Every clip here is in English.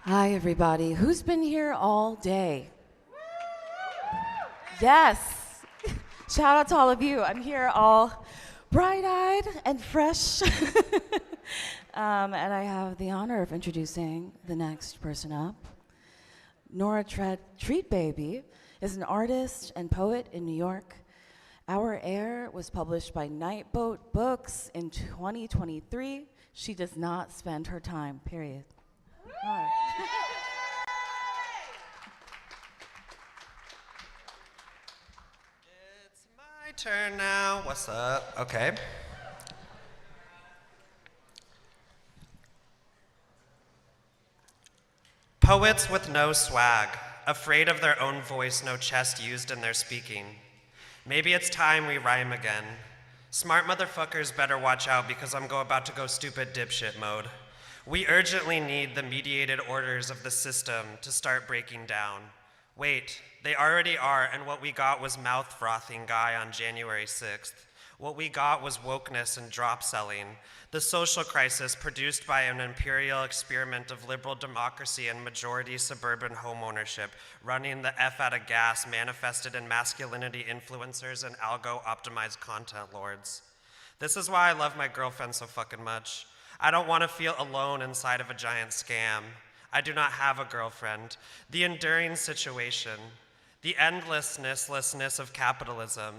Hi, everybody. Who's been here all day? Yes. Shout out to all of you. I'm here all bright-eyed and fresh. And I have the honor of introducing the next person up. Nora Treatbaby is an artist and poet in New York. Our Air was published by Nightboat Books in 2023. She does not spend her time, period. Nora. It's my turn now. What's up? Okay. Poets with no swag, afraid of their own voice, no chest used in their speaking. Maybe it's time we rhyme again. Smart motherfuckers better watch out because I'm about to go stupid dipshit mode. We urgently need the mediated orders of the system to start breaking down. Wait, they already are, and what we got was mouth-frothing guy on January 6th. What we got was wokeness and drop selling, the social crisis produced by an imperial experiment of liberal democracy and majority suburban homeownership, running the F out of gas manifested in masculinity influencers and algo-optimized content lords. This is why I love my girlfriend so fucking much. I don't want to feel alone inside of a giant scam. I do not have a girlfriend. The enduring situation, the endlessness of capitalism.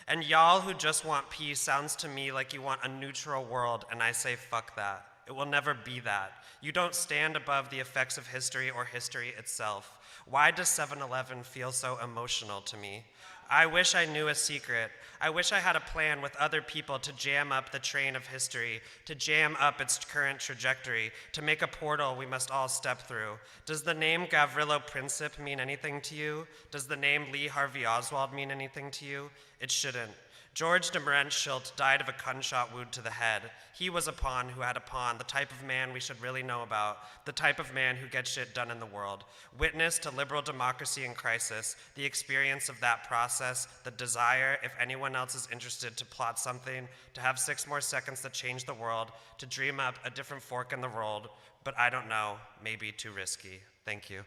And y'all who just want peace sounds to me like you want a neutral world, and I say fuck that. It will never be that. You don't stand above the effects of history or history itself. Why does 7-Eleven feel so emotional to me? I wish I knew a secret. I wish I had a plan with other people to jam up the train of history, to jam up its current trajectory, to make a portal we must all step through. Does the name Gavrilo Princip mean anything to you? Does the name Lee Harvey Oswald mean anything to you? It shouldn't. George de Merentschult died of a gunshot wound to the head. He was a pawn who had a pawn, the type of man we should really know about, the type of man who gets shit done in the world. Witness to liberal democracy in crisis, the experience of that process, the desire, if anyone else is interested, to plot something, to have 6 more seconds to change the world, to dream up a different fork in the road, but I don't know, maybe too risky. Thank you.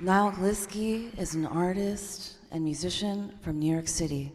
Nyle Kaliski is an artist and musician from New York City.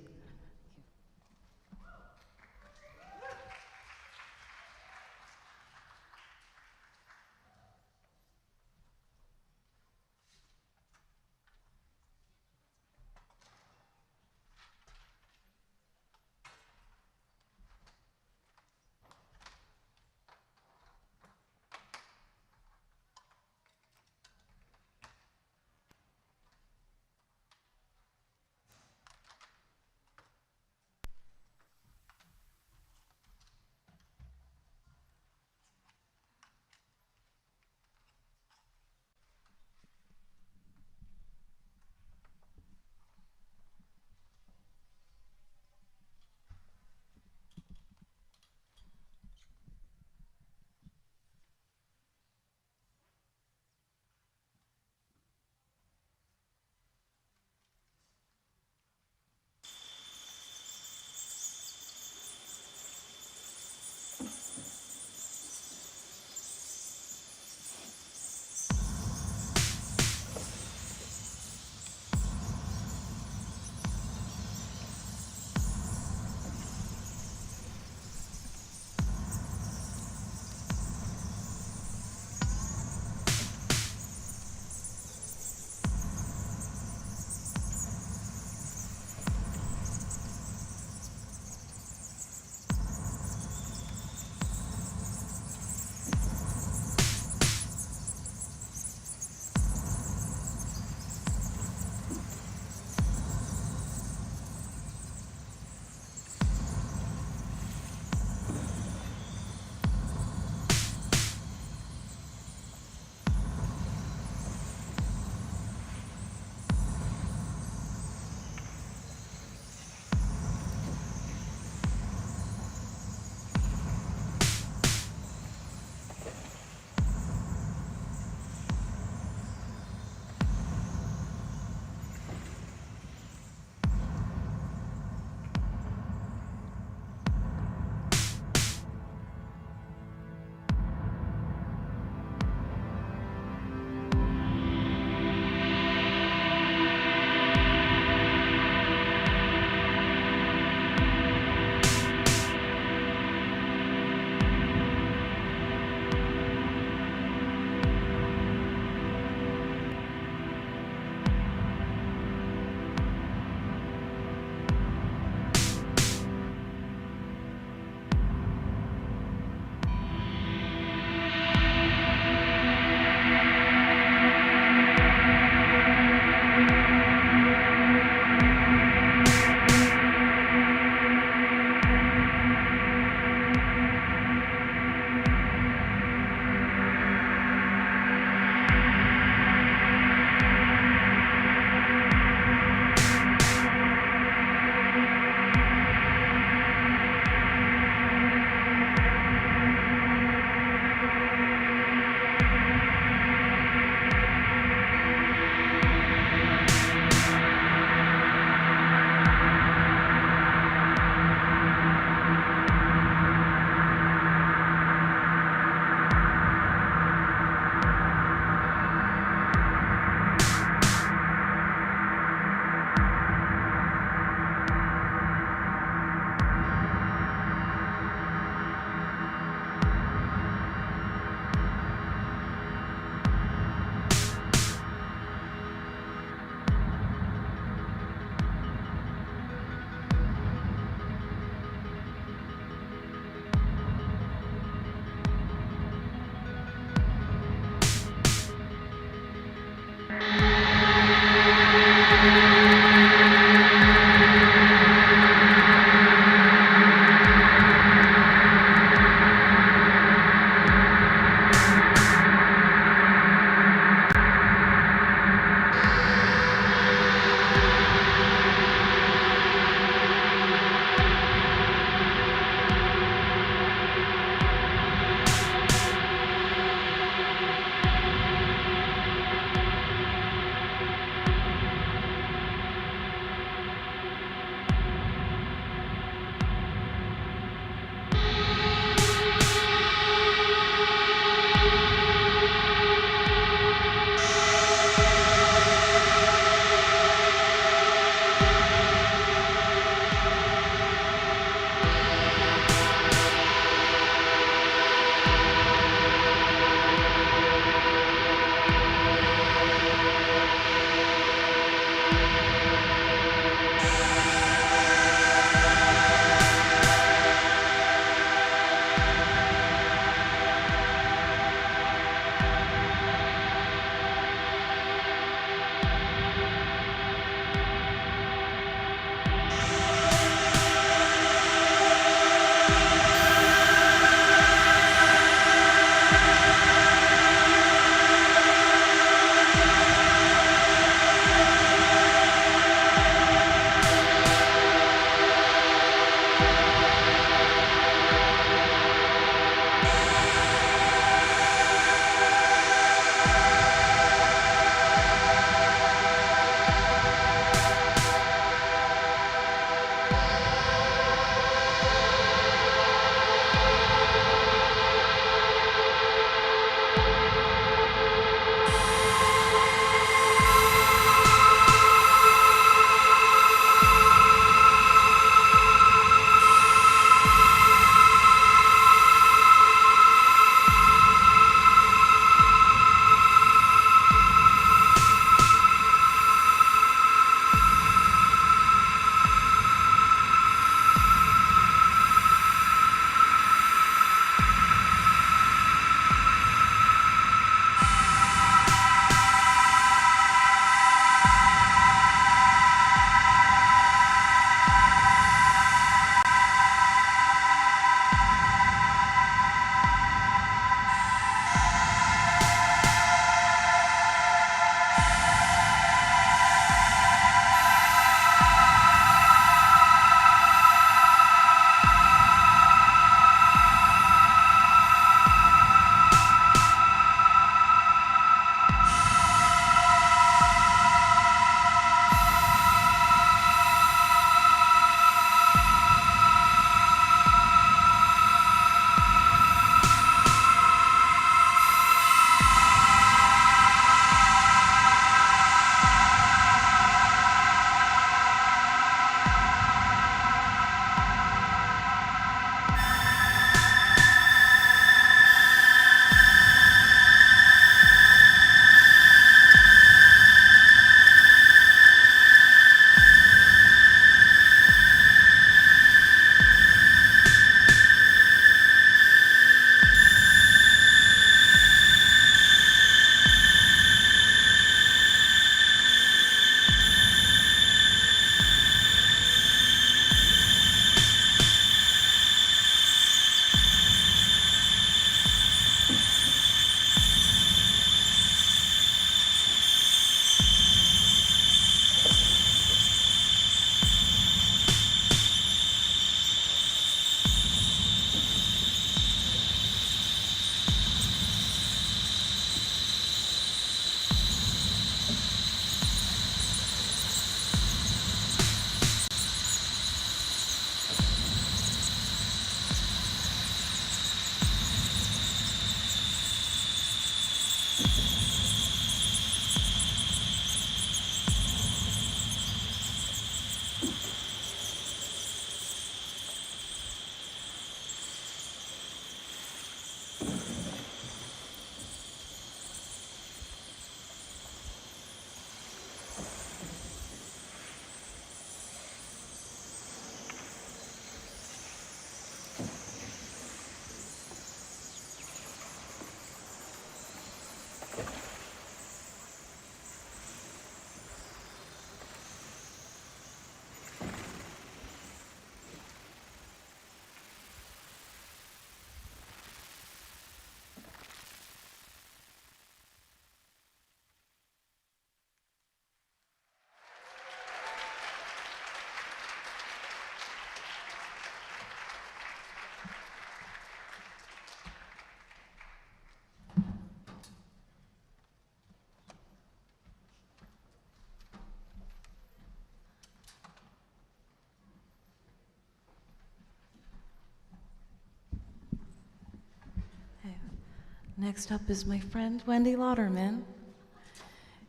Next up is my friend Wendy Lotterman,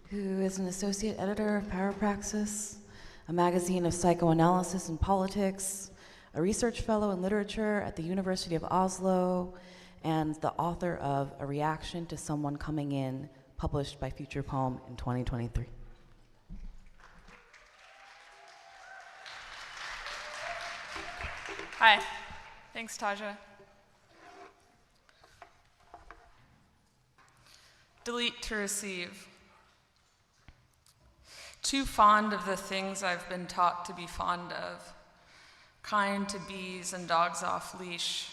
who is an associate editor of Parapraxis, a magazine of psychoanalysis and politics, a research fellow in literature at the University of Oslo, and the author of A Reaction to Someone Coming In, published by Future Poem in 2023. Hi, thanks, Taja. Delete to receive. Too fond of the things I've been taught to be fond of. Kind to bees and dogs off leash,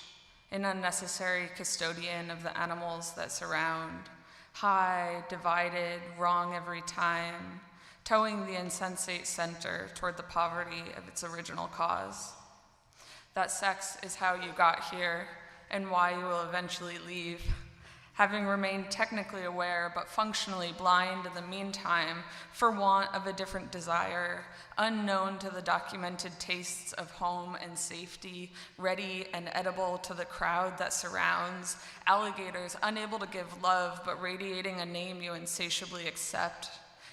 an unnecessary custodian of the animals that surround. High, divided, wrong every time, towing the insensate center toward the poverty of its original cause. That sex is how you got here and why you will eventually leave. having remained technically aware but functionally blind in the meantime for want of a different desire, unknown to the documented tastes of home and safety, ready and edible to the crowd that surrounds, alligators unable to give love but radiating a name you insatiably accept,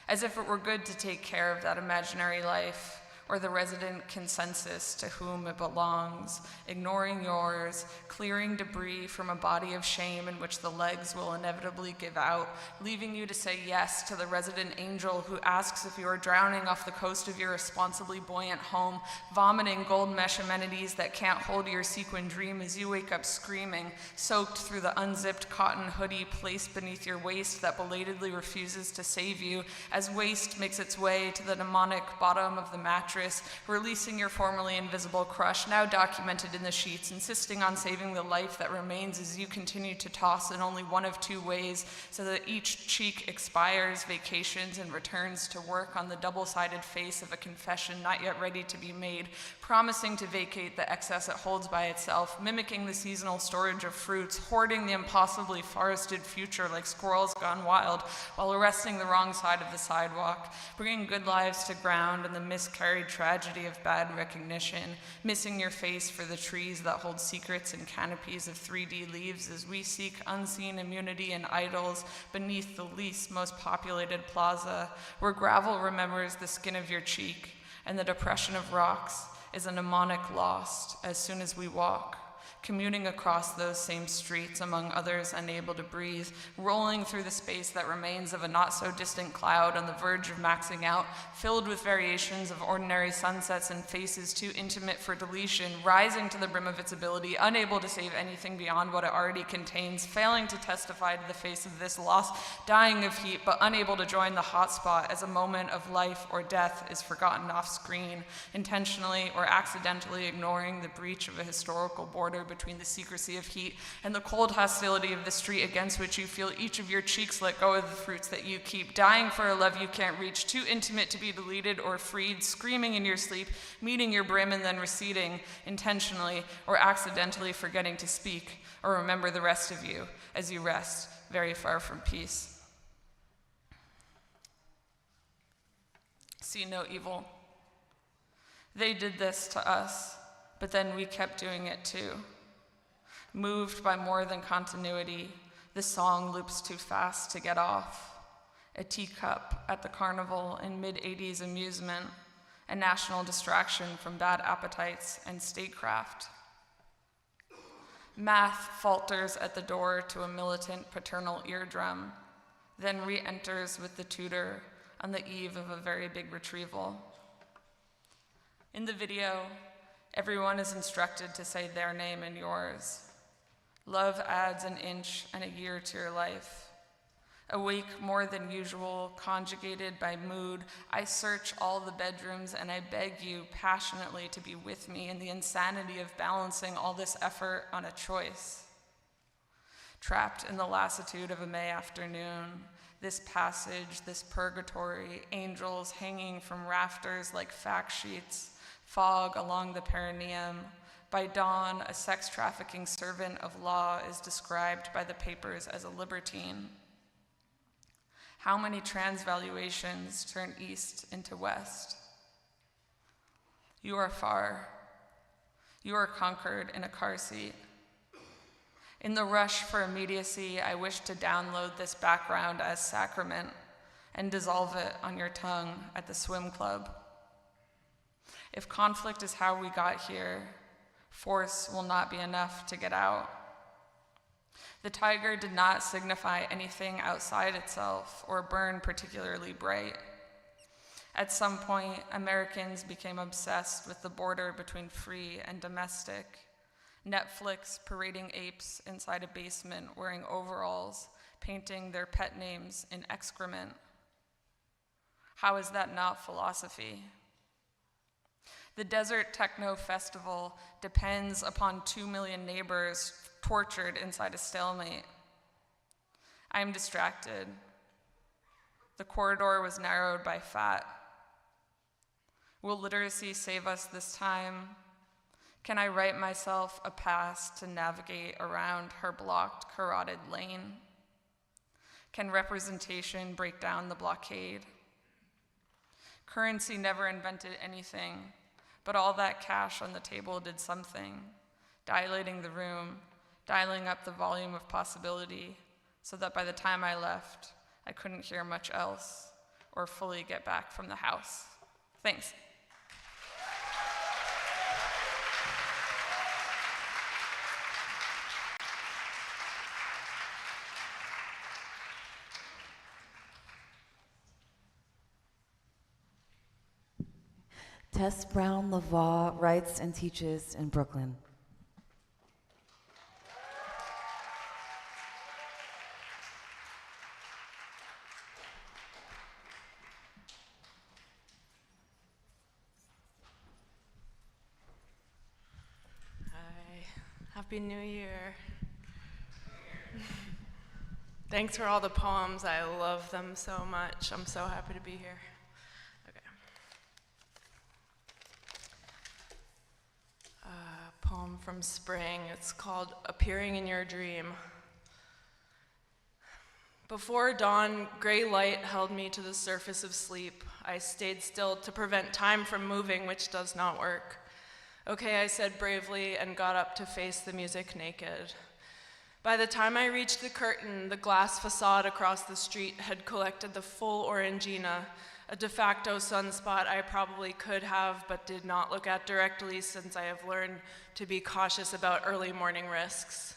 as if it were good to take care of that imaginary life, or the resident consensus to whom it belongs, ignoring yours, clearing debris from a body of shame in which the legs will inevitably give out, leaving you to say yes to the resident angel who asks if you are drowning off the coast of your responsibly buoyant home, vomiting gold mesh amenities that can't hold your sequin dream as you wake up screaming, soaked through the unzipped cotton hoodie placed beneath your waist that belatedly refuses to save you, as waste makes its way to the mnemonic bottom of the mattress, releasing your formerly invisible crush, now documented in the sheets, insisting on saving the life that remains as you continue to toss in only one of two ways, so that each cheek expires, vacations, and returns to work on the double-sided face of a confession not yet ready to be made, promising to vacate the excess it holds by itself, mimicking the seasonal storage of fruits, hoarding the impossibly forested future like squirrels gone wild, while arresting the wrong side of the sidewalk, bringing good lives to ground in the miscarried tragedy of bad recognition, missing your face for the trees that hold secrets and canopies of 3D leaves as we seek unseen immunity and idols beneath the least most populated plaza, where gravel remembers the skin of your cheek and the depression of rocks is a mnemonic lost as soon as we walk, commuting across those same streets, among others unable to breathe, rolling through the space that remains of a not-so-distant cloud on the verge of maxing out, filled with variations of ordinary sunsets and faces too intimate for deletion, rising to the brim of its ability, unable to save anything beyond what it already contains, failing to testify to the face of this loss, dying of heat, but unable to join the hotspot as a moment of life or death is forgotten off-screen, intentionally or accidentally ignoring the breach of a historical border between the secrecy of heat and the cold hostility of the street against which you feel each of your cheeks let go of the fruits that you keep, dying for a love you can't reach, too intimate to be deleted or freed, screaming in your sleep, meeting your brim and then receding, intentionally or accidentally forgetting to speak or remember the rest of you as you rest very far from peace. See no evil. They did this to us, but then we kept doing it too. Moved by more than continuity, the song loops too fast to get off. A teacup at the carnival in mid-'80s amusement, a national distraction from bad appetites and statecraft. Math falters at the door to a militant paternal eardrum, then re-enters with the tutor on the eve of a very big retrieval. In the video, everyone is instructed to say their name and yours. Love adds an inch and a year to your life. Awake more than usual, conjugated by mood, I search all the bedrooms and I beg you passionately to be with me in the insanity of balancing all this effort on a choice. Trapped in the lassitude of a May afternoon, this passage, this purgatory, angels hanging from rafters like fact sheets, fog along the perineum. By dawn, a sex trafficking servant of law is described by the papers as a libertine. How many transvaluations turn east into west? You are far. You are conquered in a car seat. In the rush for immediacy, I wish to download this background as sacrament and dissolve it on your tongue at the swim club. If conflict is how we got here, force will not be enough to get out. The tiger did not signify anything outside itself or burn particularly bright. At some point, Americans became obsessed with the border between free and domestic. Netflix parading apes inside a basement wearing overalls, painting their pet names in excrement. How is that not philosophy? The Desert Techno Festival depends upon 2 million neighbors tortured inside a stalemate. I am distracted. The corridor was narrowed by fat. Will literacy save us this time? Can I write myself a pass to navigate around her blocked, carotid lane? Can representation break down the blockade? Currency never invented anything, but all that cash on the table did something, dilating the room, dialing up the volume of possibility, so that by the time I left, I couldn't hear much else or fully get back from the house. Thanks. Tess Brown-Lavoie writes and teaches in Brooklyn. Happy New Year. Thanks for all the poems. I love them so much. I'm so happy to be here. Okay. Poem from spring. It's called Appearing in Your Dream. Before dawn, gray light held me to the surface of sleep. I stayed still to prevent time from moving, which does not work. Okay, I said bravely and got up to face the music naked. By the time I reached the curtain, the glass facade across the street had collected the full orangina, a de facto sunspot I probably could have but did not look at directly since I have learned to be cautious about early morning risks.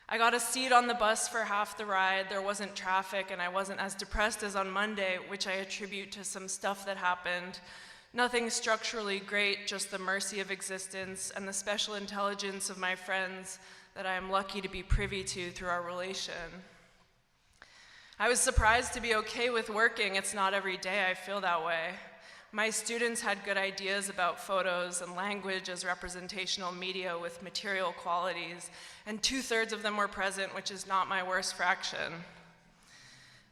I got a seat on the bus for half the ride. There wasn't traffic and I wasn't as depressed as on Monday, which I attribute to some stuff that happened. Nothing structurally great, just the mercy of existence and the special intelligence of my friends that I am lucky to be privy to through our relation. I was surprised to be okay with working. It's not every day I feel that way. My students had good ideas about photos and language as representational media with material qualities, and 2/3 of them were present, which is not my worst fraction.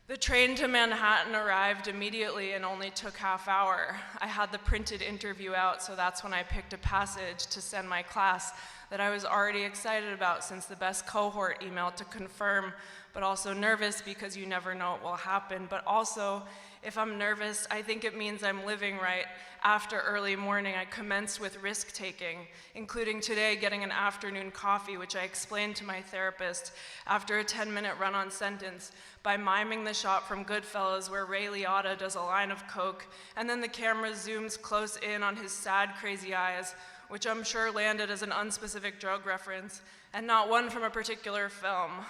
The train to Manhattan arrived immediately and only took half hour. I had the printed interview out, so that's when I picked a passage to send my class that I was already excited about since the best cohort emailed to confirm, but also nervous because you never know what will happen. But also, if I'm nervous, I think it means I'm living right. After early morning, I commenced with risk-taking, including today getting an afternoon coffee, which I explained to my therapist after a 10-minute run-on sentence by miming the shot from Goodfellas where Ray Liotta does a line of coke, and then the camera zooms close in on his sad, crazy eyes, which I'm sure landed as an unspecific drug reference, and not one from a particular film.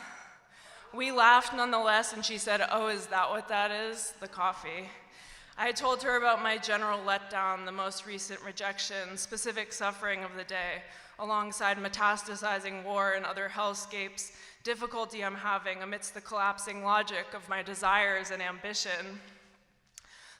We laughed nonetheless, and she said, "Oh, is that what that is? The coffee." I told her about my general letdown, the most recent rejection, specific suffering of the day, alongside metastasizing war and other hellscapes, difficulty I'm having amidst the collapsing logic of my desires and ambition.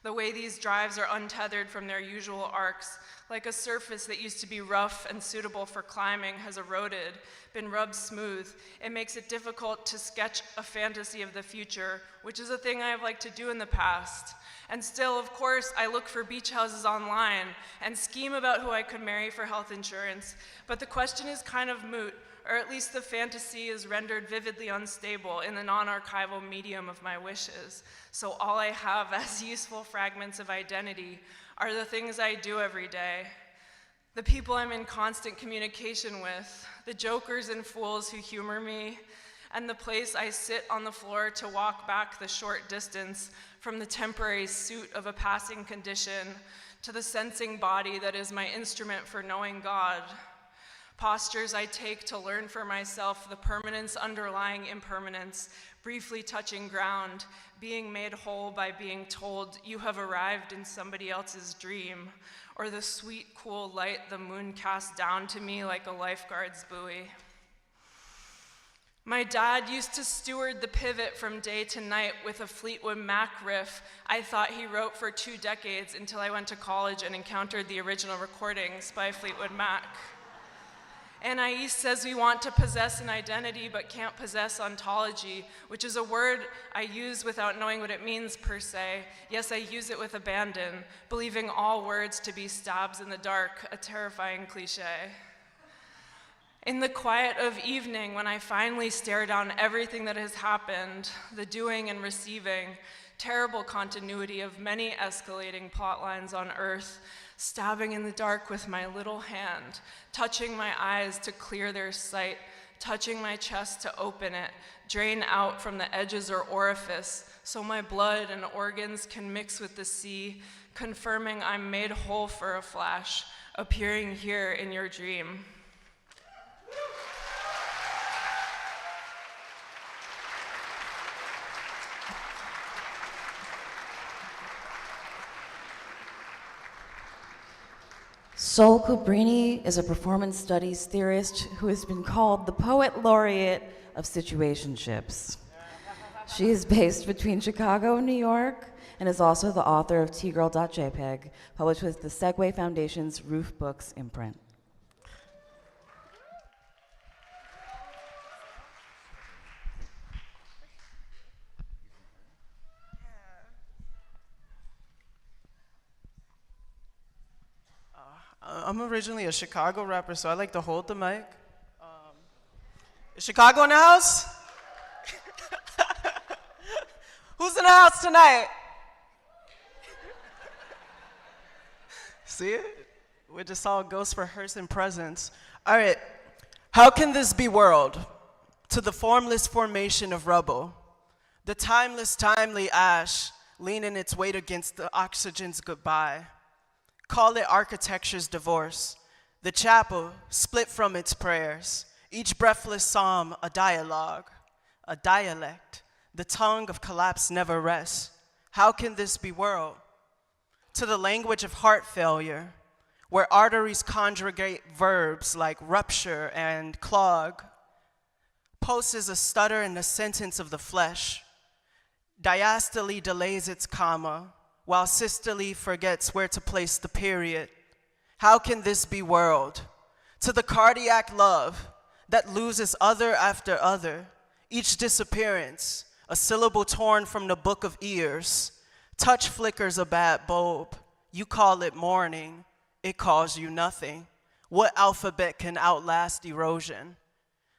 The way these drives are untethered from their usual arcs, like a surface that used to be rough and suitable for climbing has eroded, been rubbed smooth. It makes it difficult to sketch a fantasy of the future, which is a thing I have liked to do in the past. And still, of course, I look for beach houses online and scheme about who I could marry for health insurance. But the question is kind of moot, or at least the fantasy is rendered vividly unstable in the non-archival medium of my wishes. So all I have as useful fragments of identity are the things I do every day, the people I'm in constant communication with, the jokers and fools who humor me, and the place I sit on the floor to walk back the short distance from the temporary suit of a passing condition to the sensing body that is my instrument for knowing God. Postures I take to learn for myself the permanence underlying impermanence, briefly touching ground, being made whole by being told you have arrived in somebody else's dream, or the sweet, cool light the moon casts down to me like a lifeguard's buoy. My dad used to steward the pivot from day to night with a Fleetwood Mac riff I thought he wrote for 2 decades until I went to college and encountered the original recordings by Fleetwood Mac. Anais says we want to possess an identity but can't possess ontology, which is a word I use without knowing what it means per se. Yes, I use it with abandon, believing all words to be stabs in the dark, a terrifying cliche. In the quiet of evening, when I finally stare down everything that has happened, the doing and receiving, terrible continuity of many escalating plot lines on Earth, stabbing in the dark with my little hand, touching my eyes to clear their sight, touching my chest to open it, drain out from the edges or orifice, so my blood and organs can mix with the sea, confirming I'm made whole for a flash, appearing here in your dream. Sol Cabrini is a performance studies theorist who has been called the poet laureate of situationships. She is based between Chicago and New York and is also the author of T-Girl.jpg, published with the Segway Foundation's Roof Books imprint. I'm originally a Chicago rapper, so I like to hold the mic. Is Chicago in the house? Who's in the house tonight? See it? We're just all ghosts rehearsing presence. All right. How can this be world? To the formless formation of rubble, the timeless, timely ash leaning its weight against the oxygen's goodbye. Call it architecture's divorce, the chapel split from its prayers, each breathless psalm a dialogue, a dialect, the tongue of collapse never rests. How can this be world? To the language of heart failure, where arteries conjugate verbs like rupture and clog, pulses a stutter in the sentence of the flesh, diastole delays its comma, while systole forgets where to place the period. How can this be world? To the cardiac love that loses other after other, each disappearance, a syllable torn from the book of ears. Touch flickers a bad bulb. You call it morning, it calls you nothing. What alphabet can outlast erosion?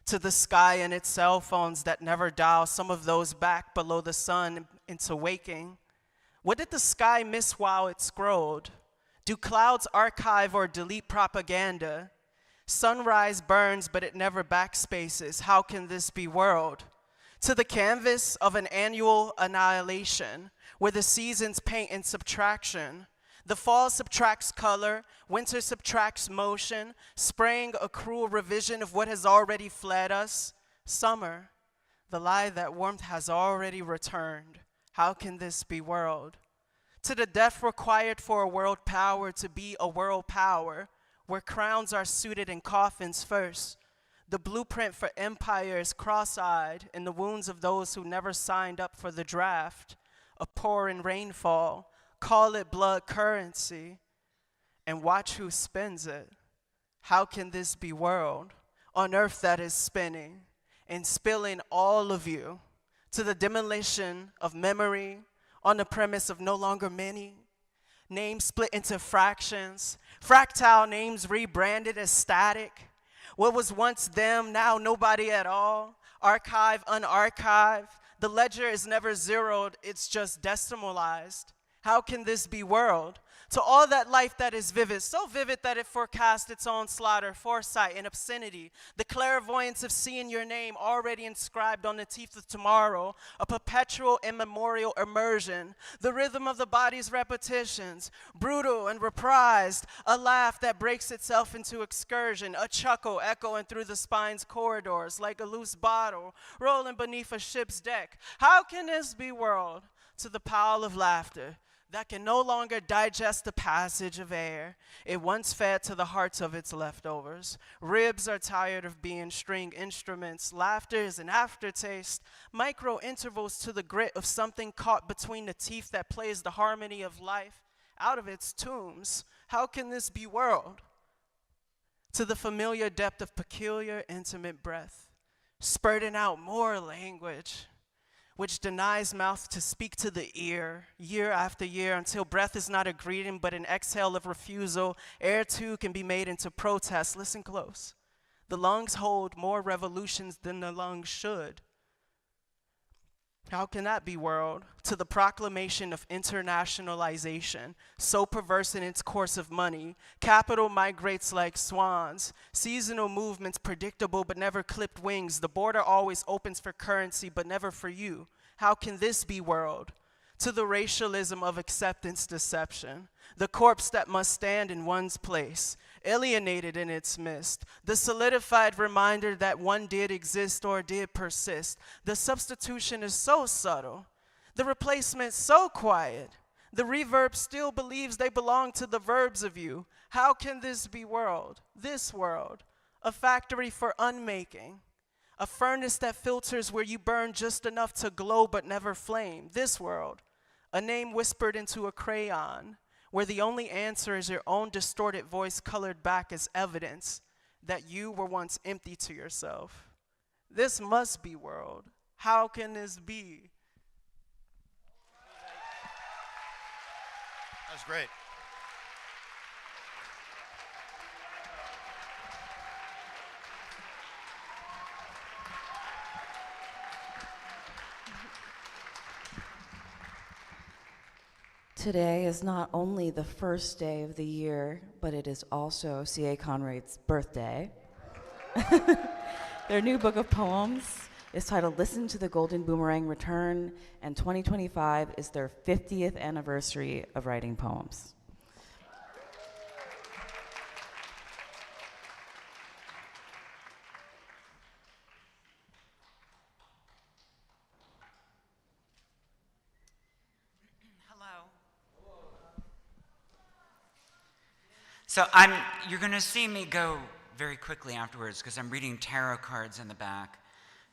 To the sky and its cell phones that never dial some of those back below the sun into waking. What did the sky miss while it scrolled? Do clouds archive or delete propaganda? Sunrise burns, but it never backspaces. How can this be world? To the canvas of an annual annihilation, where the seasons paint in subtraction. The fall subtracts color, winter subtracts motion, spring a cruel revision of what has already fled us. Summer, the lie that warmth has already returned. How can this be world? To the death required for a world power to be a world power, where crowns are suited in coffins first. The blueprint for empire is cross-eyed in the wounds of those who never signed up for the draft. A pouring rainfall, call it blood currency, and watch who spends it. How can this be world? On earth that is spinning and spilling all of you to the demolition of memory on the premise of no longer many. Names split into fractions, fractile names rebranded as static. What was once them, now nobody at all. Archive, unarchived. The ledger is never zeroed, it's just decimalized. How can this be world? To all that life that is vivid, so vivid that it forecasts its own slaughter, foresight, and obscenity. The clairvoyance of seeing your name already inscribed on the teeth of tomorrow, a perpetual immemorial immersion. The rhythm of the body's repetitions, brutal and reprised. A laugh that breaks itself into excursion, a chuckle echoing through the spine's corridors like a loose bottle rolling beneath a ship's deck. How can this be world? To the pile of laughter that can no longer digest the passage of air it once fed to the hearts of its leftovers. Ribs are tired of being string instruments. Laughter is an aftertaste, micro intervals to the grit of something caught between the teeth that plays the harmony of life out of its tombs. How can this be world? To the familiar depth of peculiar, intimate breath, spurting out more language, which denies mouth to speak to the ear, year after year, until breath is not a greeting but an exhale of refusal. Air too can be made into protest. Listen close. The lungs hold more revolutions than the lungs should. How can that be, world? To the proclamation of internationalization, so perverse in its course of money, capital migrates like swans, seasonal movements predictable but never clipped wings, the border always opens for currency but never for you. How can this be, world? To the racialism of acceptance deception, the corpse that must stand in one's place, alienated in its midst, the solidified reminder that one did exist or did persist. The substitution is so subtle, the replacement so quiet, the reverb still believes they belong to the verbs of you. How can this be, world? This world, a factory for unmaking, a furnace that filters where you burn just enough to glow but never flame. This world, a name whispered into a crayon, where the only answer is your own distorted voice colored back as evidence that you were once empty to yourself. This must be, world. How can this be? That's great. Today is not only the first day of the year, but it is also CAConrad's birthday. Their new book of poems is titled Listen to the Golden Boomerang Return, and 2025 is their 50th anniversary of writing poems. So you're going to see me go very quickly afterwards because I'm reading tarot cards in the back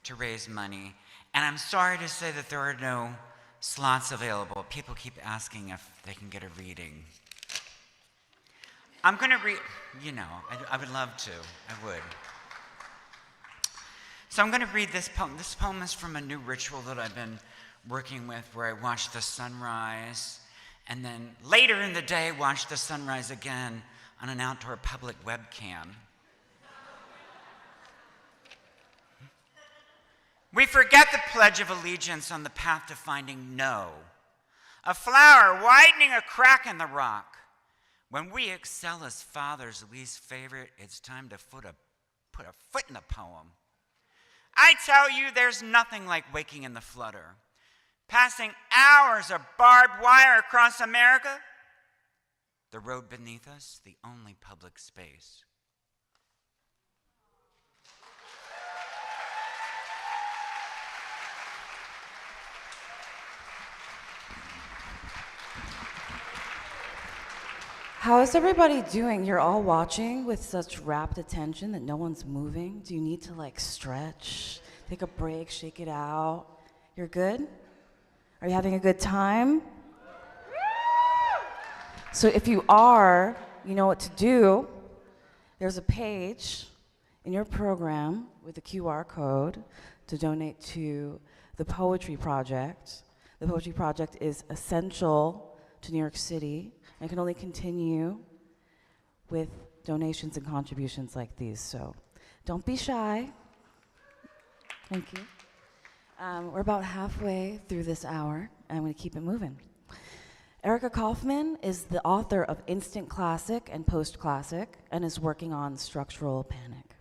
to raise money. And I'm sorry to say that there are no slots available. People keep asking if they can get a reading. I'm going to read, I would love to. I would. So I'm going to read this poem. This poem is from a new ritual that I've been working with where I watch the sunrise and then later in the day watch the sunrise again on an outdoor public webcam. We forget the Pledge of Allegiance on the path to finding no. A flower widening a crack in the rock. When we excel as father's least favorite, it's time to put a foot in the poem. I tell you, there's nothing like waking in the flutter. Passing hours of barbed wire across America. The road beneath us, the only public space. How is everybody doing? You're all watching with such rapt attention that no one's moving. Do you need to stretch, take a break, shake it out? You're good? Are you having a good time? So if you are, you know what to do. There's a page in your program with a QR code to donate to the Poetry Project. The Poetry Project is essential to New York City and can only continue with donations and contributions like these. So don't be shy. Thank you. We're about halfway through this hour, and I'm going to keep it moving. Erica Kaufman is the author of Instant Classic and Post Classic and is working on Structural Panic.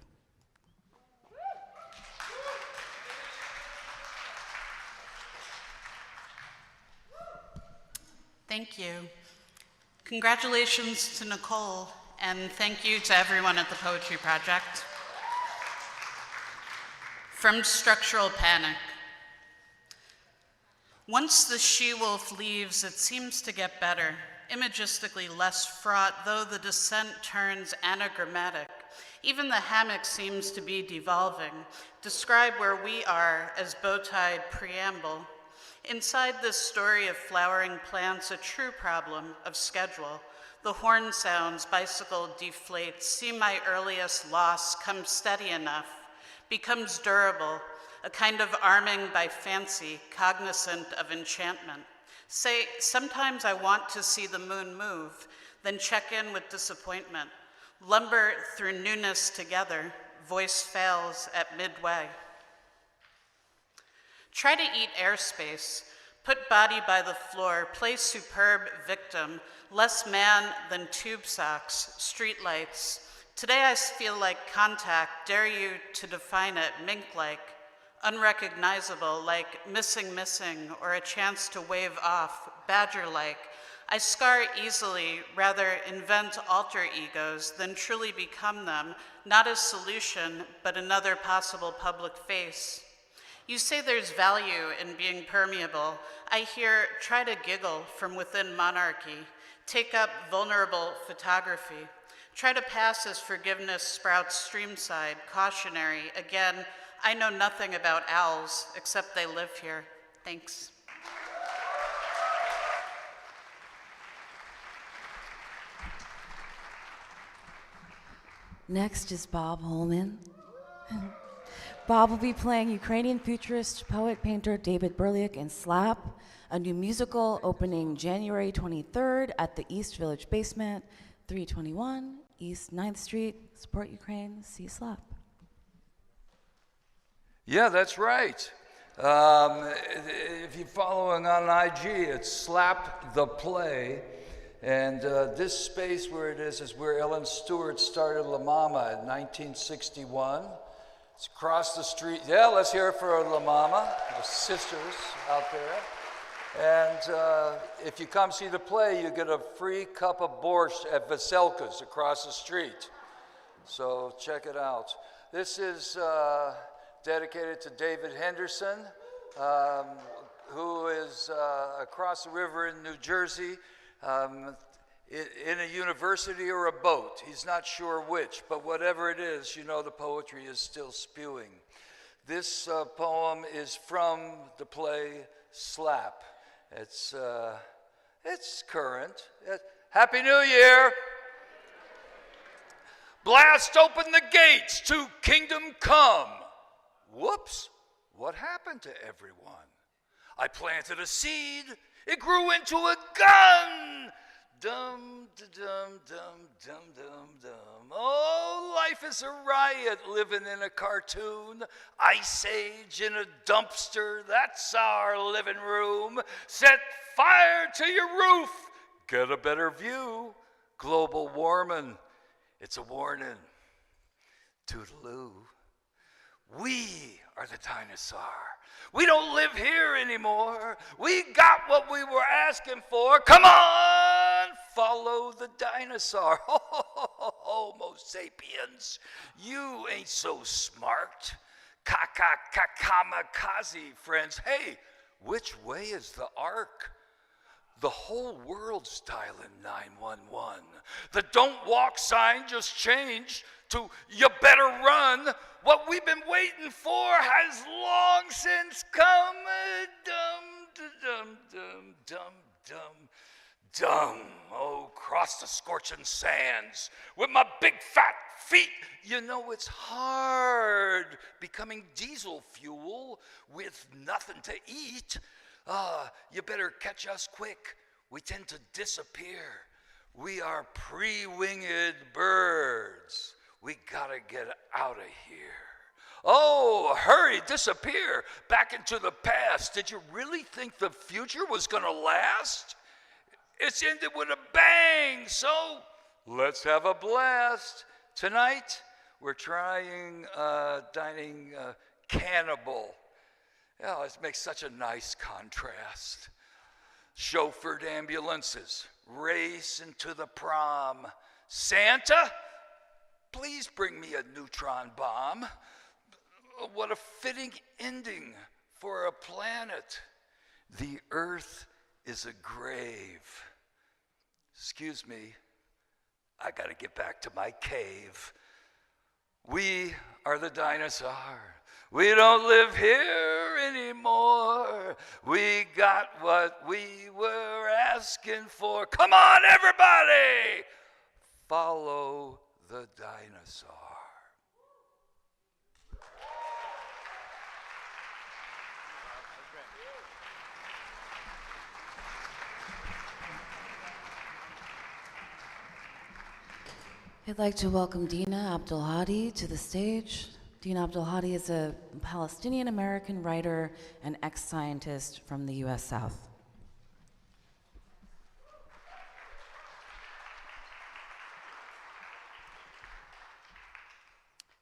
Thank you. Congratulations to Nicole, and thank you to everyone at the Poetry Project. From Structural Panic. Once the she-wolf leaves, it seems to get better, imagistically less fraught, though the descent turns anagrammatic. Even the hammock seems to be devolving. Describe where we are as bow-tied preamble. Inside this story of flowering plants, a true problem of schedule. The horn sounds, bicycle deflates, see my earliest loss, comes steady enough, becomes durable, a kind of arming by fancy, cognizant of enchantment. Say, sometimes I want to see the moon move, then check in with disappointment. Lumber through newness together, voice fails at midway. Try to eat airspace, put body by the floor, play superb victim, less man than tube socks, streetlights. Today I feel like contact, dare you to define it, mink-like, unrecognizable, like missing, or a chance to wave off, badger-like. I scar easily, rather invent alter egos than truly become them, not a solution, but another possible public face. You say there's value in being permeable. I hear, try to giggle from within monarchy, take up vulnerable photography, try to pass as forgiveness sprouts streamside, cautionary. Again, I know nothing about owls, except they live here. Thanks. Next is Bob Holman. Bob will be playing Ukrainian futurist, poet, painter David Berliak in Slap, a new musical opening January 23rd at the East Village Basement, 321 East 9th Street. Support Ukraine, see Slap. Yeah, that's right. If you're following on IG, it's Slap the Play. And this space where it is where Ellen Stewart started La Mama in 1961. It's across the street. Yeah, let's hear it for La Mama, the sisters out there. And if you come see the play, you get a free cup of borscht at Veselka's across the street. So check it out. This is dedicated to David Henderson, who is across the river in New Jersey, in a university or a boat. He's not sure which, but whatever it is, you know the poetry is still spewing. This poem is from the play Slap. It's current. Happy New Year! Blast open the gates to kingdom come. Whoops, what happened to everyone? I planted a seed, it grew into a gun. Dum, dum, dum, dum, dum, dum. Oh, life is a riot living in a cartoon. Ice Age in a dumpster, that's our living room. Set fire to your roof, get a better view. Global warming, it's a warning. Toodaloo. We are the dinosaur. We don't live here anymore. We got what we were asking for. Come on, follow the dinosaur. Homo sapiens, you ain't so smart. Kamikaze, friends. Hey, which way is the ark? The whole world's dialing 911. The don't walk sign just changed to you better run. What we've been waiting for has long since come. Dum, dum, dum, dum, dum. Oh, cross the scorching sands with my big fat feet. You know it's hard becoming diesel fuel with nothing to eat. You better catch us quick. We tend to disappear. We are pre-winged birds. We gotta get out of here. Oh, hurry, disappear back into the past. Did you really think the future was gonna last? It's ended with a bang, so let's have a blast. Tonight, we're trying dining cannibal. Yeah, it makes such a nice contrast. Chauffeured ambulances race into the prom. Santa, please bring me a neutron bomb. What a fitting ending for a planet. The earth is a grave. Excuse me, I gotta get back to my cave. We are the dinosaur. We don't live here anymore. We got what we were asking for. Come on, everybody! Follow the dinosaur. I'd like to welcome Dina Abdulhadi to the stage. Dina Abdulhadi is a Palestinian-American writer and ex-scientist from the U.S. South.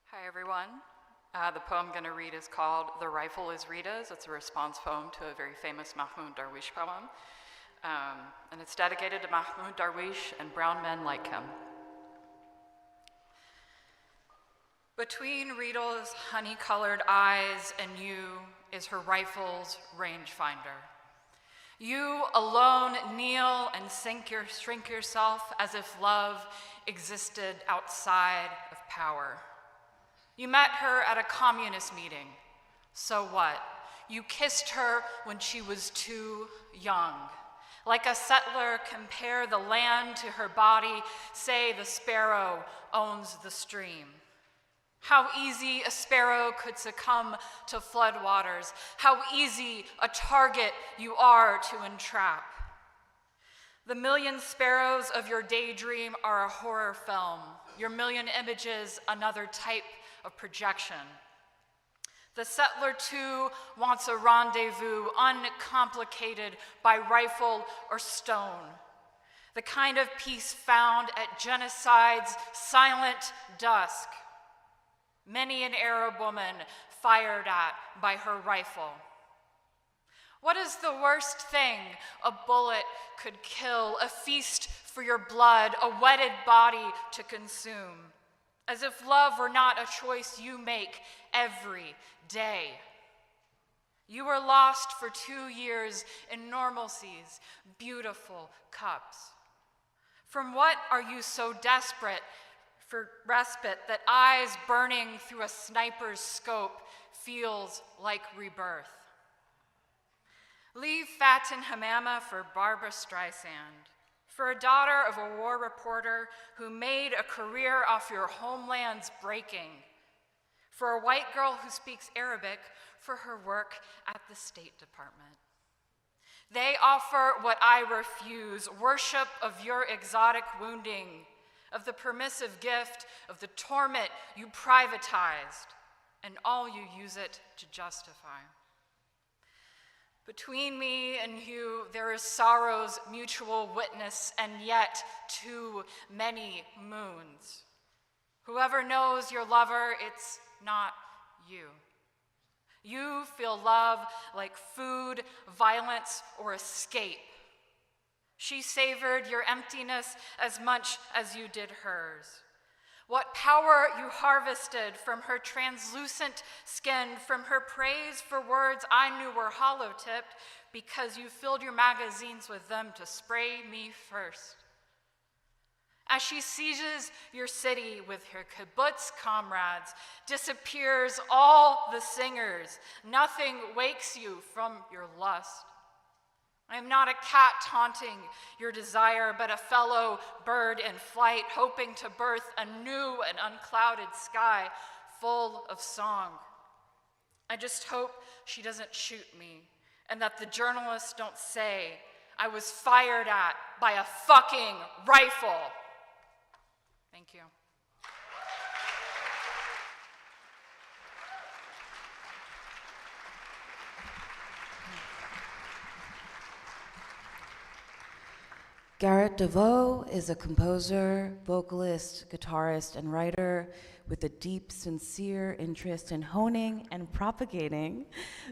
Hi, everyone. The poem I'm going to read is called The Rifle is Rita's. It's a response poem to a very famous Mahmoud Darwish poem. And it's dedicated to Mahmoud Darwish and brown men like him. Between Rita's honey-colored eyes and you is her rifle's rangefinder. You alone kneel and shrink yourself as if love existed outside of power. You met her at a communist meeting. So what? You kissed her when she was too young. Like a settler, compare the land to her body, say the sparrow owns the stream. How easy a sparrow could succumb to floodwaters. How easy a target you are to entrap. The million sparrows of your daydream are a horror film. Your million images, another type of projection. The settler too wants a rendezvous uncomplicated by rifle or stone. The kind of peace found at genocide's silent dusk. Many an Arab woman fired at by her rifle. What is the worst thing a bullet could kill? A feast for your blood, a wetted body to consume. As if love were not a choice you make every day. You were lost for 2 years in normalcy's beautiful cups. From what are you so desperate for respite that eyes burning through a sniper's scope feels like rebirth? Leave Fatin Hamama for Barbara Streisand, for a daughter of a war reporter who made a career off your homeland's breaking, for a white girl who speaks Arabic for her work at the State Department. They offer what I refuse, worship of your exotic wounding, of the permissive gift of the torment you privatized, and all you use it to justify. Between me and you, there is sorrow's mutual witness, and yet too many moons. Whoever knows your lover, it's not you. You feel love like food, violence, or escape. She savored your emptiness as much as you did hers. What power you harvested from her translucent skin, from her praise for words I knew were hollow-tipped because you filled your magazines with them to spray me first. As she seizes your city with her kibbutz comrades, disappears all the singers, nothing wakes you from your lust. I am not a cat taunting your desire, but a fellow bird in flight, hoping to birth a new and unclouded sky full of song. I just hope she doesn't shoot me, and that the journalists don't say I was fired at by a fucking rifle. Thank you. Garrett Devoe is a composer, vocalist, guitarist, and writer with a deep, sincere interest in honing and propagating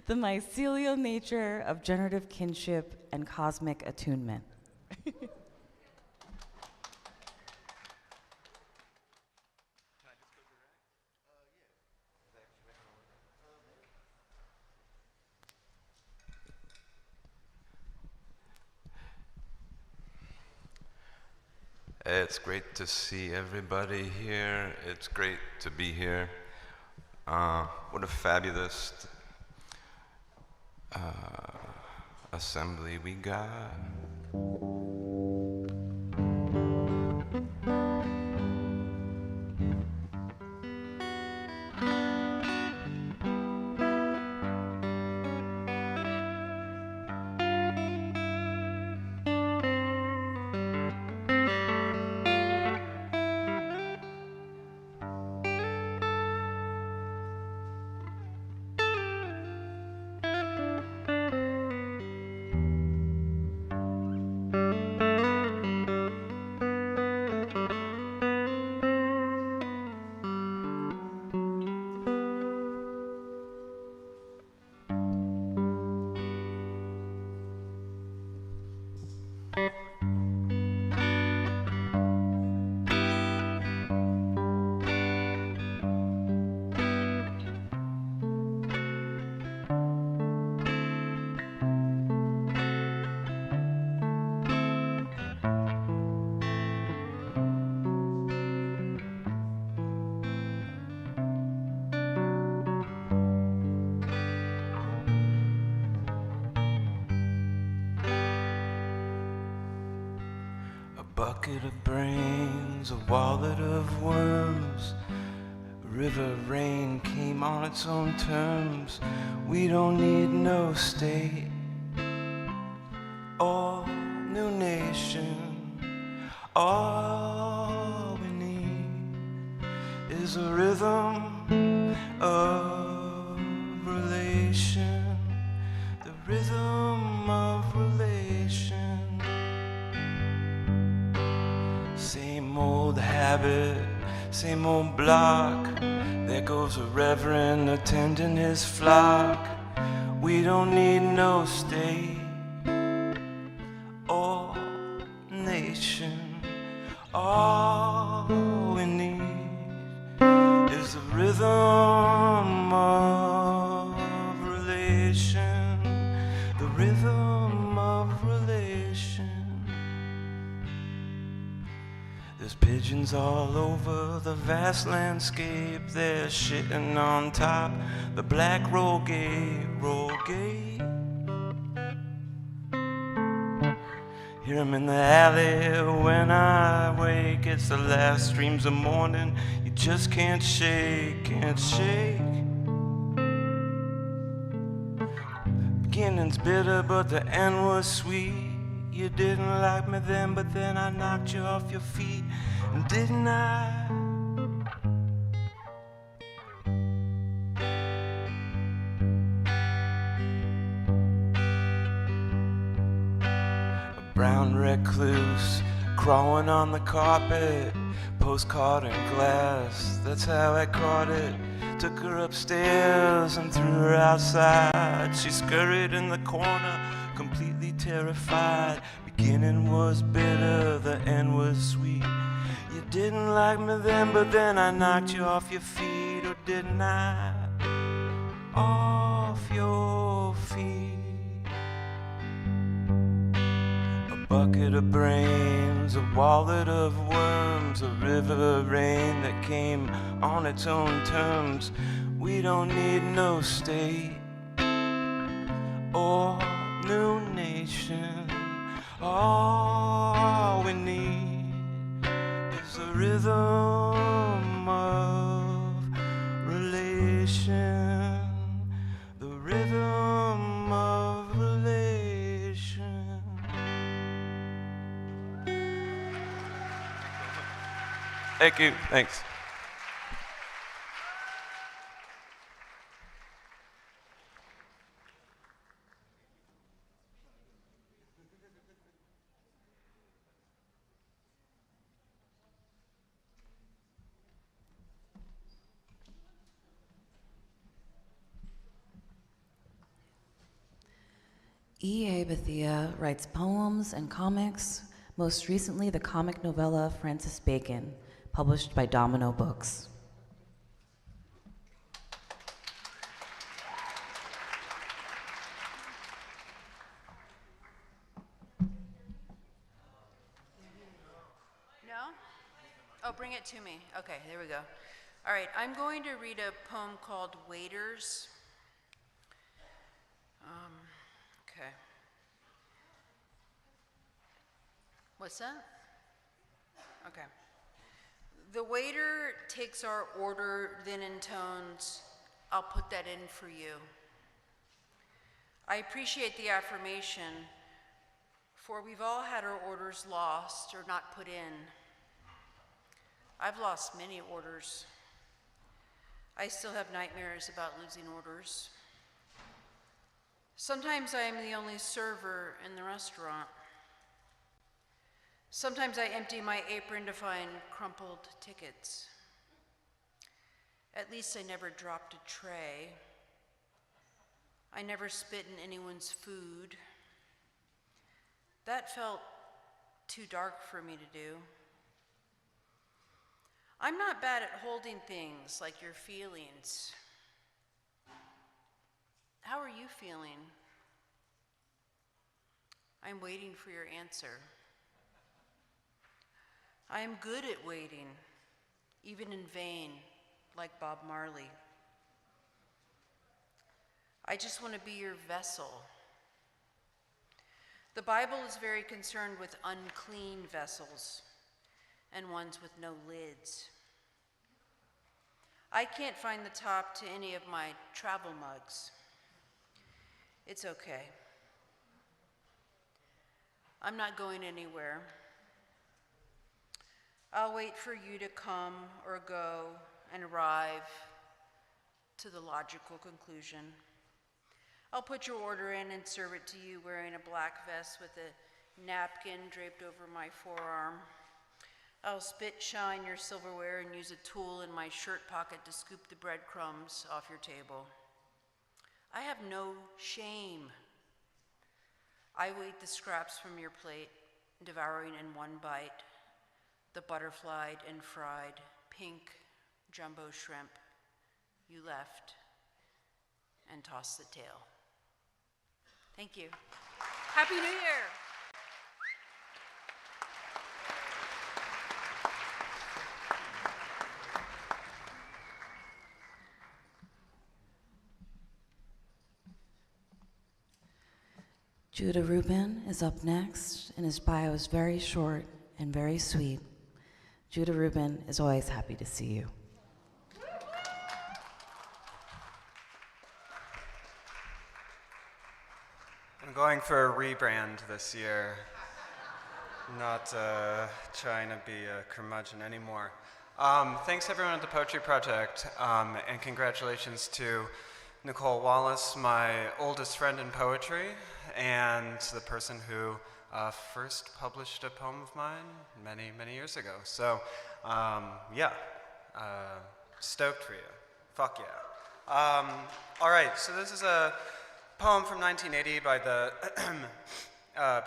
the mycelial nature of generative kinship and cosmic attunement. It's great to see everybody here. It's great to be here. What a fabulous assembly we got. bucket of brains, a wallet of worms. A river of rain came on its own terms. We don't need no state or new nation. All we need is a rhythm of relation. The rhythm of relation. Same old habit, same old block. There goes a reverend attending his flock. We don't need no state or nation. All we need is the rhythm of relation. The rhythm of relation. There's pigeons all over the vast landscape. They're shitting on top the black roll gate, roll gate. Hear 'em in the alley when I wake. It's the last streams of morning you just can't shake, can't shake. Beginning's bitter, but the end was sweet. You didn't like me then, but then I knocked you off your feet, and didn't I? A brown recluse crawling on the carpet, postcard and glass, that's how I caught it. Took her upstairs and threw her outside. She scurried in the corner, completely terrified. Beginning was bitter, the end was sweet. You didn't like me then, but then I knocked you off your feet, or didn't I? Off your feet. A bucket of brains, a wallet of worms, a river of rain that came on its own terms. We don't need no state or new nation. All we need is a rhythm of relation. The rhythm of relation. Thank you. Thanks. E.A. Bethea writes poems and comics, most recently the comic novella Francis Bacon, published by Domino Books. No? Oh, bring it to me. Okay, there we go. All right, I'm going to read a poem called Waiters. Okay. What's that? Okay. The waiter takes our order, then intones, "I'll put that in for you." I appreciate the affirmation, for we've all had our orders lost or not put in. I've lost many orders. I still have nightmares about losing orders. Sometimes I am the only server in the restaurant. Sometimes I empty my apron to find crumpled tickets. At least I never dropped a tray. I never spit in anyone's food. That felt too dark for me to do. I'm not bad at holding things like your feelings. How are you feeling? I'm waiting for your answer. I am good at waiting, even in vain, like Bob Marley. I just want to be your vessel. The Bible is very concerned with unclean vessels. and ones with no lids. I can't find the top to any of my travel mugs. It's okay. I'm not going anywhere. I'll wait for you to come or go and arrive to the logical conclusion. I'll put your order in and serve it to you wearing a black vest with a napkin draped over my forearm. I'll spit shine your silverware and use a tool in my shirt pocket to scoop the breadcrumbs off your table. I have no shame. I will eat the scraps from your plate, devouring in one bite the butterflied and fried pink jumbo shrimp you left and tossed the tail. Thank you. Happy New Year! Judah Rubin is up next, and his bio is very short and very sweet. Judah Rubin is always happy to see you. I'm going for a rebrand this year. Not trying to be a curmudgeon anymore. Thanks everyone at the Poetry Project, and congratulations to Nicole Wallace, my oldest friend in poetry, and the person who first published a poem of mine many, many years ago. So, stoked for you. Fuck yeah. All right, so this is a poem from 1980 by the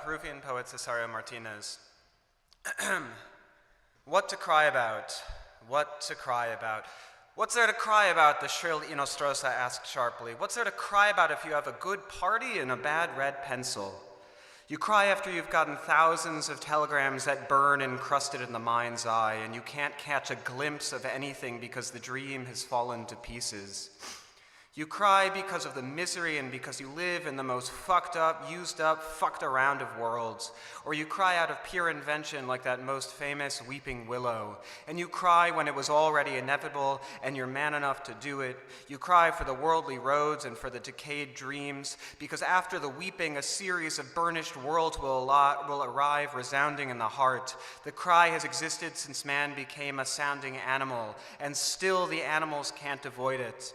Peruvian poet Cesario Martinez. What to cry about? What to cry about? What's there to cry about? The shrill Inostrosa asked sharply. What's there to cry about if you have a good party and a bad red pencil? You cry after you've gotten thousands of telegrams that burn encrusted in the mind's eye, and you can't catch a glimpse of anything because the dream has fallen to pieces. You cry because of the misery and because you live in the most fucked up, used up, fucked around of worlds. Or you cry out of pure invention like that most famous weeping willow. And you cry when it was already inevitable and you're man enough to do it. You cry for the worldly roads and for the decayed dreams, because after the weeping, a series of burnished worlds will arrive resounding in the heart. The cry has existed since man became a sounding animal, and still the animals can't avoid it.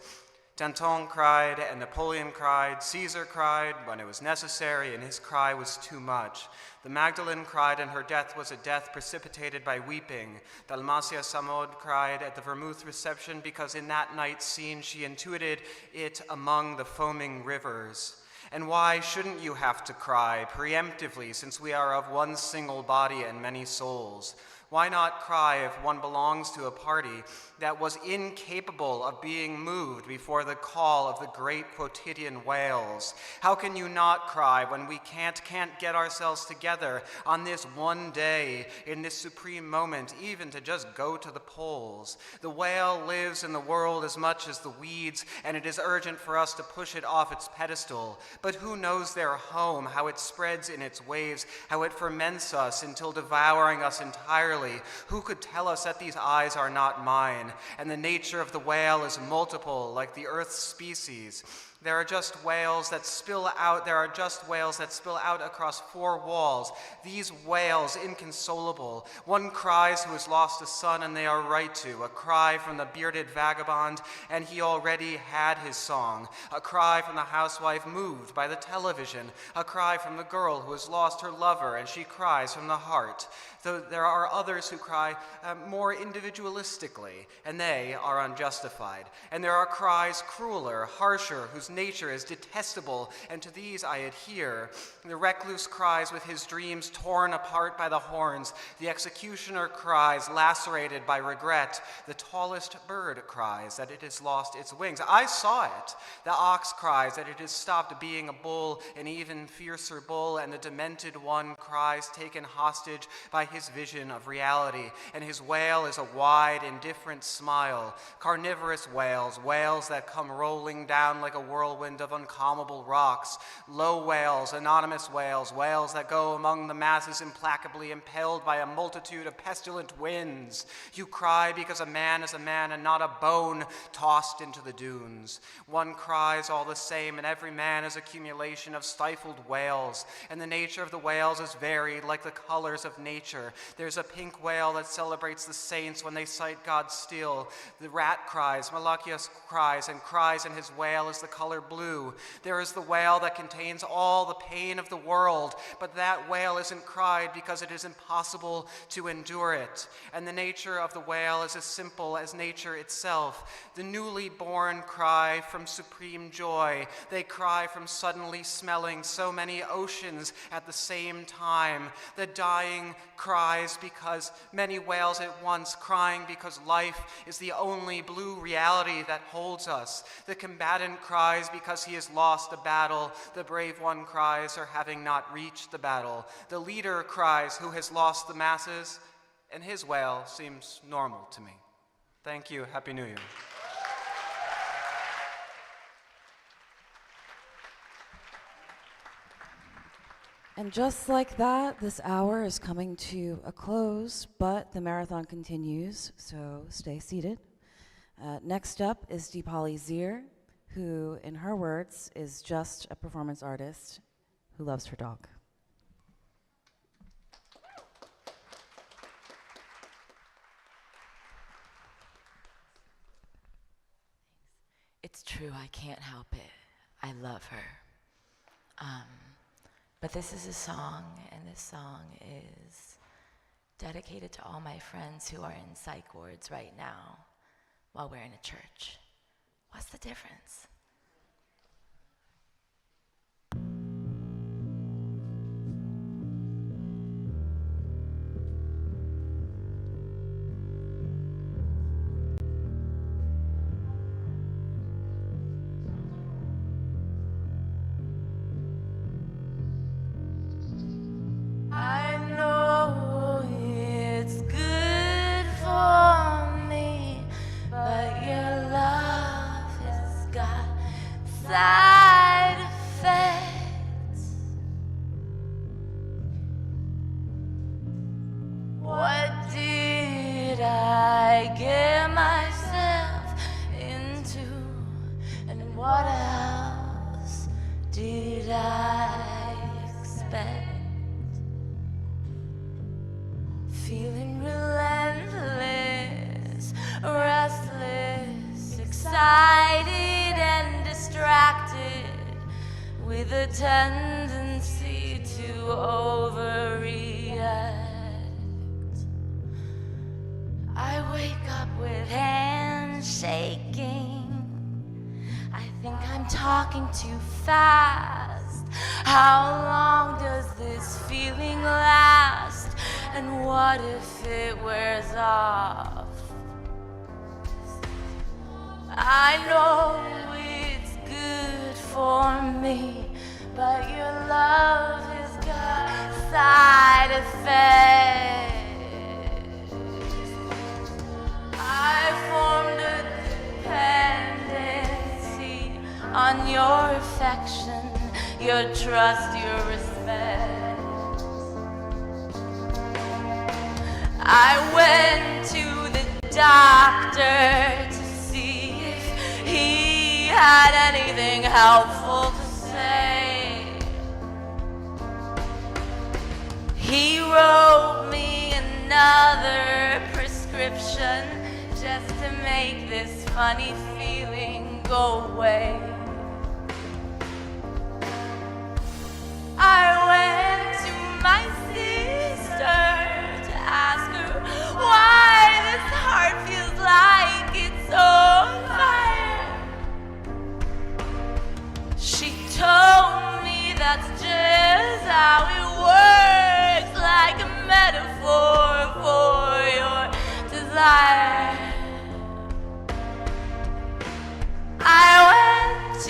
Danton cried, and Napoleon cried, Caesar cried when it was necessary, and his cry was too much. The Magdalene cried, and her death was a death precipitated by weeping. Dalmacia Samod cried at the vermouth reception because in that night scene she intuited it among the foaming rivers. And why shouldn't you have to cry preemptively, since we are of one single body and many souls? Why not cry if one belongs to a party that was incapable of being moved before the call of the great quotidian whales? How can you not cry when we can't get ourselves together on this one day, in this supreme moment, even to just go to the polls? The whale lives in the world as much as the weeds, and it is urgent for us to push it off its pedestal. But who knows their home, how it spreads in its waves, how it ferments us until devouring us entirely? Who could tell us that these eyes are not mine, and the nature of the whale is multiple, like the Earth's species? There are just whales that spill out across four walls. These whales, inconsolable. One cries who has lost a son, and they are right to. A cry from the bearded vagabond, and he already had his song. A cry from the housewife moved by the television. A cry from the girl who has lost her lover, and she cries from the heart. Though there are others who cry more individualistically, and they are unjustified. And there are cries crueler, harsher, whose nature is detestable, and to these I adhere. The recluse cries with his dreams torn apart by the horns. The executioner cries, lacerated by regret. The tallest bird cries that it has lost its wings. I saw it. The ox cries that it has stopped being a bull, an even fiercer bull, and the demented one cries, taken hostage by his vision of reality, and his wail is a wide, indifferent smile. Carnivorous whales, whales that come rolling down like a whirlwind whirlwind of uncalmable rocks. Low whales, anonymous whales, whales that go among the masses implacably impelled by a multitude of pestilent winds. You cry because a man is a man and not a bone tossed into the dunes. One cries all the same, and every man is accumulation of stifled whales. And the nature of the whales is varied like the colors of nature. There's a pink whale that celebrates the saints when they sight God still. The rat cries, Malachias cries, and his whale is the color blue. There is the whale that contains all the pain of the world, but that whale isn't cried because it is impossible to endure it. And the nature of the whale is as simple as nature itself. The newly born cry from supreme joy. They cry from suddenly smelling so many oceans at the same time. The dying cries because many whales at once, crying because life is the only blue reality that holds us. The combatant cries because he has lost a battle. The brave one cries for having not reached the battle. The leader cries who has lost the masses, and his wail seems normal to me. Thank you. Happy New Year. And just like that, this hour is coming to a close, but the marathon continues, so stay seated. Next up is Deepali Zeer, who, in her words, is just a performance artist who loves her dog. It's true, I can't help it. I love her. But this is a song, and this song is dedicated to all my friends who are in psych wards right now while we're in a church. What's the difference? I know it's good for me, but your love has got side effects. What did I get myself into, and what else did I expect? Feeling relentless, restless, excited and distracted, with a tendency to overreact. I wake up with hands shaking. I think I'm talking too fast. How long does this feeling last? And what if it wears off? I know it's good for me, but your love has got side effects. I formed a dependency on your affection, your trust, your respect. I went to the doctor to see if he had anything helpful to say. He wrote me another prescription just to make this funny feeling go away. I went to my sister to ask her why this heart feels like it's on fire. She told me that's just how it works, like a metaphor for your desire. I went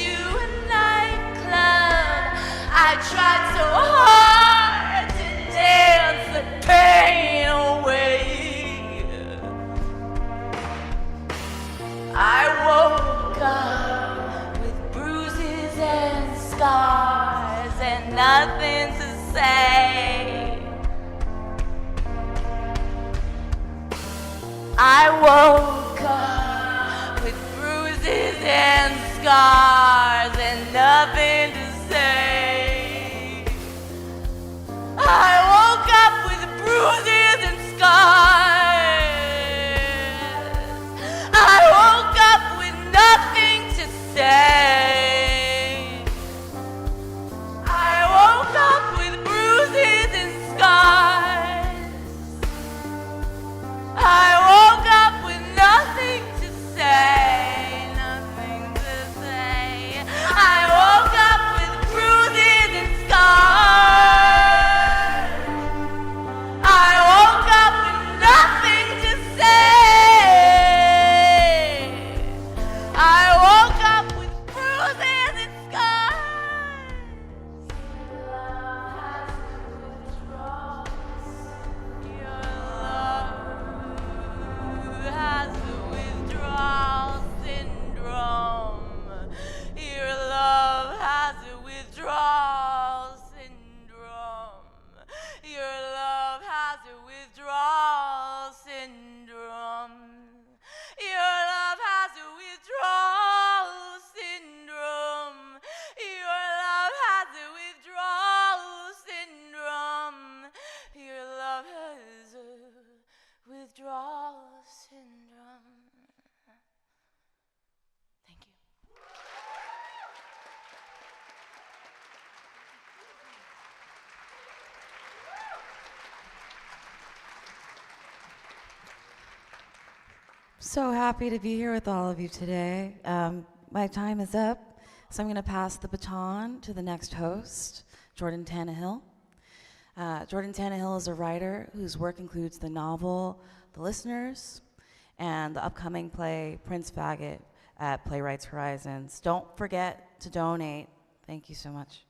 I woke up with bruises and scars and nothing to say. I woke up with bruises and scars. I woke up with nothing to say. I woke up with bruises and scars. I woke up with nothing to say, nothing to say. I woke up with bruises and scars. I woke up with nothing to say. I woke up with bruises and scars. Your love has a withdrawal syndrome. Your love has a withdrawal syndrome. Your love has a withdrawal syndrome. Your love has a withdrawal syndrome. Your love has a withdrawal syndrome. Your love has a withdrawal syndrome. Thank you. So happy to be here with all of you today. My time is up, so I'm going to pass the baton to the next host, Jordan Tannehill. Jordan Tannehill is a writer whose work includes the novel The Listeners and the upcoming play Prince Faggot at Playwrights Horizons. Don't forget to donate. Thank you so much.